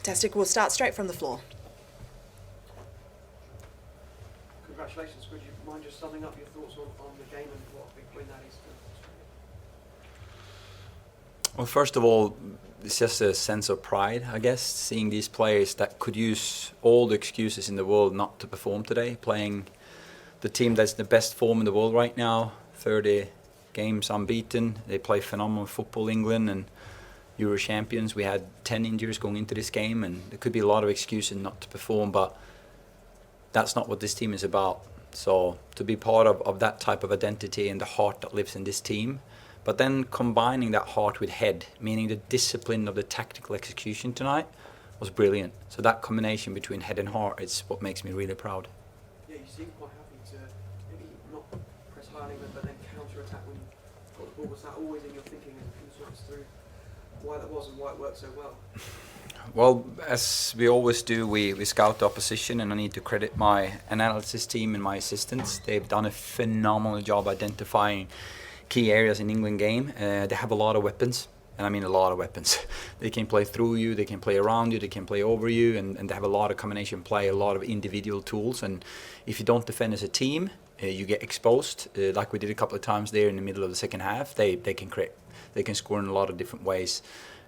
Fantastic. We'll start straight from the floor. Congratulations. Would you mind just summing up your thoughts on the game and what a big win that is to Australia? Well, first of all, it's just a sense of pride, I guess, seeing these players that could use all the excuses in the world not to perform today, playing the team that's in the best form in the world right now, 30 games unbeaten. They play phenomenal football, England, and Euro champions. We had 10 injuries going into this game, and there could be a lot of excuses not to perform, but that's not what this team is about. So to be part of that type of identity and the heart that lives in this team, but then combining that heart with head, meaning the discipline of the tactical execution tonight, was brilliant. So that combination between head and heart is what makes me really proud. Yeah, you seem quite happy to maybe not press high on England, but then counter-attack when you got the ball. Was that always in your thinking, and can you talk us through why that was and why it worked so well? Well, as we always do, we scout the opposition, and I need to credit my analysis team and my assistants. They've done a phenomenal job identifying key areas in England game. They have a lot of weapons, and I mean a lot of weapons. They can play through you, they can play around you, they can play over you, and they have a lot of combination play, a lot of individual tools. And if you don't defend as a team, you get exposed, like we did a couple of times there in the middle of the second half. They can create, they can score in a lot of different ways.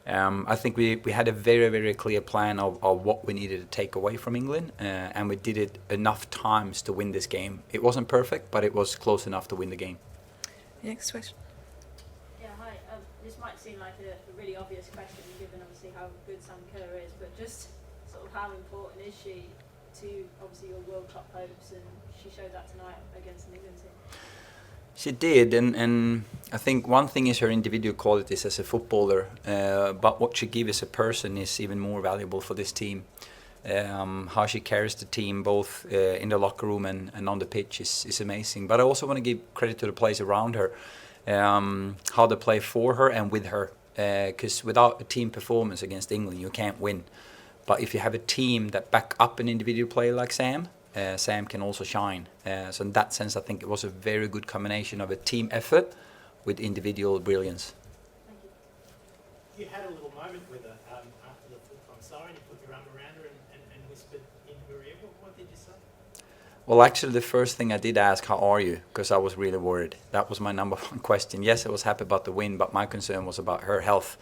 I think we had a very, very clear plan of what we needed to take away from England, and we did it enough times to win this game. It wasn't perfect, but it was close enough to win the game. Next question. Yeah, hi. This might seem like a really obvious question, given obviously how good Sam Kerr is, but just sort of how important is she to obviously your World Cup hopes, and she showed that tonight against an England team. She did, and I think one thing is her individual qualities as a footballer, but what she gives as a person is even more valuable for this team. How she carries the team both in the locker room and on the pitch is amazing. But I also want to give credit to the players around her, how they play for her and with her. Because without a team performance against England, you can't win. But if you have a team that back up an individual player like Sam, Sam can also shine. So in that sense, I think it was a very good combination of a team effort with individual brilliance. Thank you. You had a little moment with her after the full-time siren. You put your arm around her and whispered in her ear. What did you say? Well, actually, the first thing I did ask, how are you? Because I was really worried. That was my number one question. Yes, I was happy about the win, but my concern was about her health.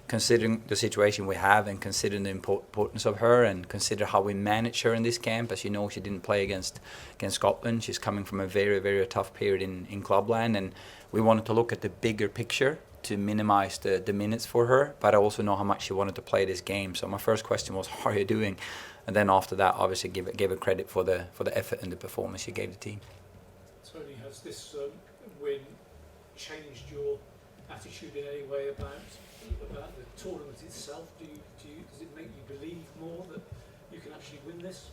Considering the situation we have and considering the importance of her and consider how we manage her in this camp. As you know, she didn't play against Scotland. She's coming from a very, very tough period in clubland, and we wanted to look at the bigger picture to minimize the minutes for her, but I also know how much she wanted to play this game. So my first question was, how are you doing? And then after that, obviously gave her credit for the effort and the performance she gave the team. Tony, has this win changed your attitude in any way about the tournament itself? Does it make you believe more that you can actually win this?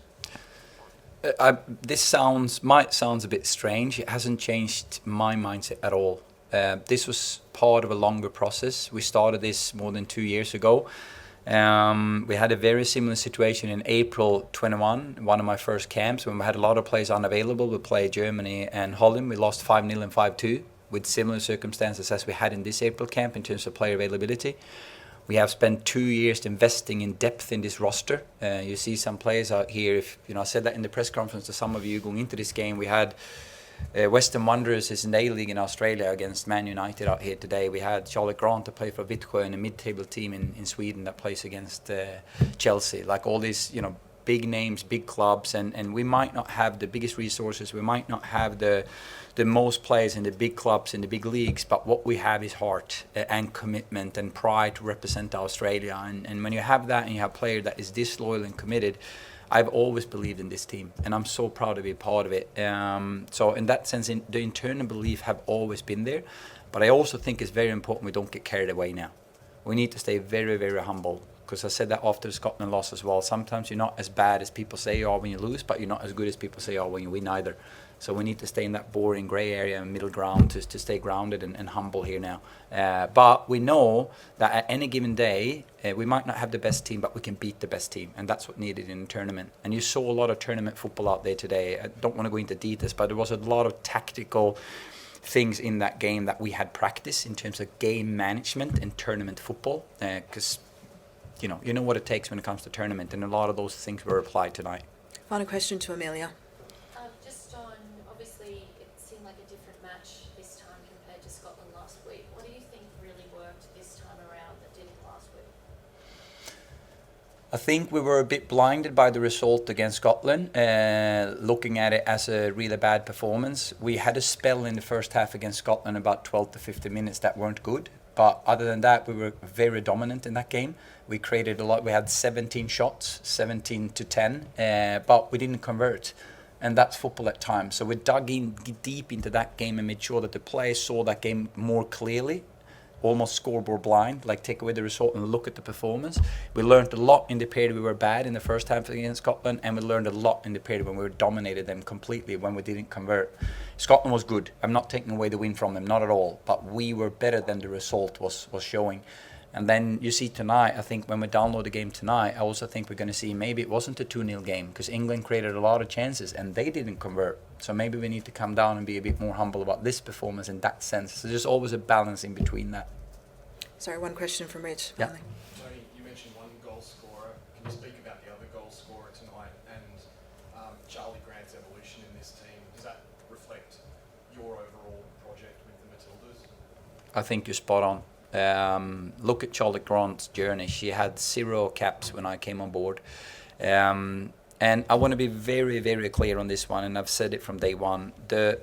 This might sound a bit strange. It hasn't changed my mindset at all. This was part of a longer process. We started this more than 2 years ago. We had a very similar situation in April 21, one of my first camps, when we had a lot of players unavailable. We played Germany and Holland. We lost 5-0 and 5-2 with similar circumstances as we had in this April camp in terms of player availability. We have spent 2 years investing in depth in this roster. You see some players out here. I said that in the press conference to some of you going into this game. We had Western Wanderers is in the A-League in Australia against Man United out here today. We had Charlotte Grant to play for Vittsjö, and a mid-table team in Sweden that plays against Chelsea. Like all these, big names, big clubs, and we might not have the biggest resources. We might not have the most players in the big clubs, in the big leagues, but what we have is heart and commitment and pride to represent Australia. And when you have that and you have a player that is this loyal and committed, I've always believed in this team, and I'm so proud to be a part of it. So in that sense, the internal belief have always been there, but I also think it's very important we don't get carried away now. We need to stay very, very humble, because I said that after the Scotland loss as well. Sometimes you're not as bad as people say you are when you lose, but you're not as good as people say you are when you win either. So we need to stay in that boring grey area and middle ground to stay grounded and humble here now. But we know that at any given day, we might not have the best team, but we can beat the best team. And that's what needed in a tournament. And you saw a lot of tournament football out there today. I don't want to go into details, but there was a lot of tactical things in that game that we had practice in terms of game management and tournament football. Because you know what it takes when it comes to tournament, and a lot of those things were applied tonight. Final question to Amelia. Just on, obviously, it seemed like a different match this time compared to Scotland last week. What do you think really worked this time around that didn't last week? I think we were a bit blinded by the result against Scotland, looking at it as a really bad performance. We had a spell in the first half against Scotland, about 12 to 15 minutes that weren't good. But other than that, we were very dominant in that game. We created a lot. We had 17 shots, 17 to 10, but we didn't convert. And that's football at times. So we dug in deep into that game and made sure that the players saw that game more clearly, almost scoreboard blind, like take away the result and look at the performance. We learned a lot in the period we were bad in the first half against Scotland, and we learned a lot in the period when we dominated them completely, when we didn't convert. Scotland was good. I'm not taking away the win from them, not at all. But we were better than the result was showing. And then you see tonight, I think when we download the game tonight, I also think we're going to see maybe it wasn't a 2-0 game, because England created a lot of chances and they didn't convert. So maybe we need to come down and be a bit more humble about this performance in that sense. So there's always a balance in between that. Sorry, one question from Rich. Yeah. finally. Tony, you mentioned one goal scorer. Can you speak about the other goal scorer tonight and Charlie Grant's evolution in this team? Does that reflect your overall project with the Matildas? I think you're spot on. Look at Charlie Grant's journey. She had 0 caps when I came on board. And I want to be very, very clear on this one, and I've said it from day one. The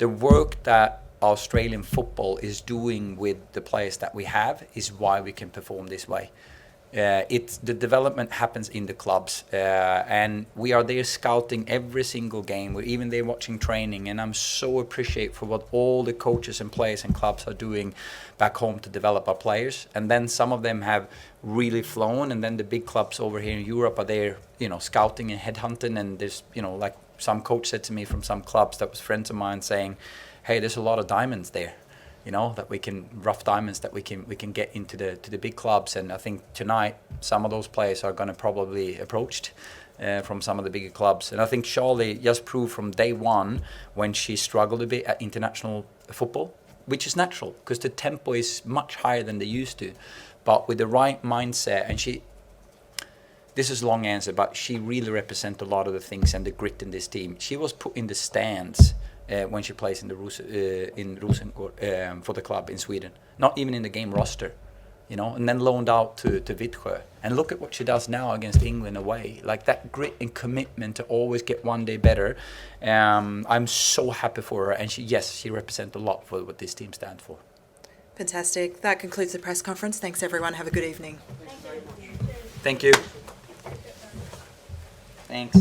work that Australian football is doing with the players that we have is why we can perform this way. The development happens in the clubs, and we are there scouting every single game. We're even there watching training, and I'm so appreciative for what all the coaches and players and clubs are doing back home to develop our players. And then some of them have really flown, and then the big clubs over here in Europe are there, scouting and headhunting. And there's, like some coach said to me from some clubs that was friends of mine saying, hey, there's a lot of diamonds there. That we can, rough diamonds that we can get into the big clubs. And I think tonight some of those players are going to probably approached from some of the bigger clubs. And I think Charlie just proved from day one, when she struggled a bit at international football, which is natural because the tempo is much higher than they used to, but with the right mindset. And this is a long answer, but she really represents a lot of the things and the grit in this team. She was put in the stands when she plays in the Rosengård for the club in Sweden, not even in the game roster, and then loaned out to Vittsjö. And look at what she does now against England away. Like that grit and commitment to always get one day better. I'm so happy for her, and she represents a lot for what this team stands for. Fantastic. That concludes the press conference. Thanks, everyone. Have a good evening. Thank you. Thanks.